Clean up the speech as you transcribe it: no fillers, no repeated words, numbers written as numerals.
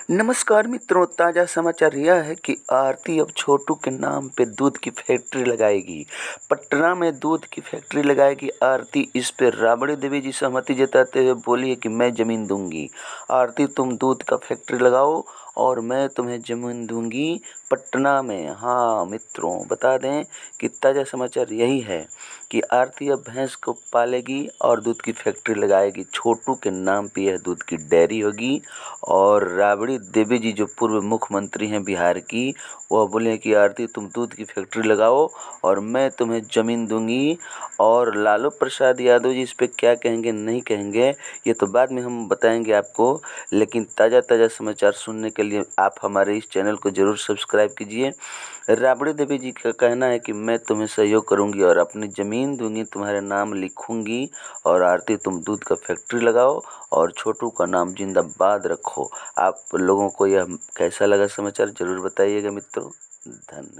नमस्कार मित्रों, ताज़ा समाचार यह है कि आरती अब छोटू के नाम पे दूध की फैक्ट्री लगाएगी। पटना में दूध की फैक्ट्री लगाएगी आरती। इस पे राबड़ी देवी जी सहमति जताते हुए बोली है कि मैं ज़मीन दूंगी। आरती, तुम दूध का फैक्ट्री लगाओ और मैं तुम्हें ज़मीन दूंगी पटना में। हाँ मित्रों, बता दें कि ताज़ा समाचार यही है कि आरती अब भैंस को पालेगी और दूध की फैक्ट्री लगाएगी। छोटू के नाम पे यह दूध की डेयरी होगी। और राबड़ी देवी जी जो पूर्व मुख्यमंत्री हैं बिहार की, वह बोले कि आरती, तुम दूध की फैक्ट्री लगाओ और मैं तुम्हें ज़मीन दूंगी। और लालू प्रसाद यादव जी इस पे क्या कहेंगे नहीं कहेंगे ये तो बाद में हम बताएंगे आपको। लेकिन ताज़ा समाचार सुनने के लिए आप हमारे इस चैनल को ज़रूर सब्सक्राइब कीजिए। राबड़ी देवी जी का कहना है कि मैं तुम्हें सहयोग करूंगी और अपनी ज़मीन दूंगी, तुम्हारे नाम लिखूंगी। और आरती, तुम दूध का फैक्ट्री लगाओ और छोटू का नाम जिंदाबाद रखो। आप लोगों को यह कैसा लगा समाचार ज़रूर बताइएगा मित्रों। धन्यवाद।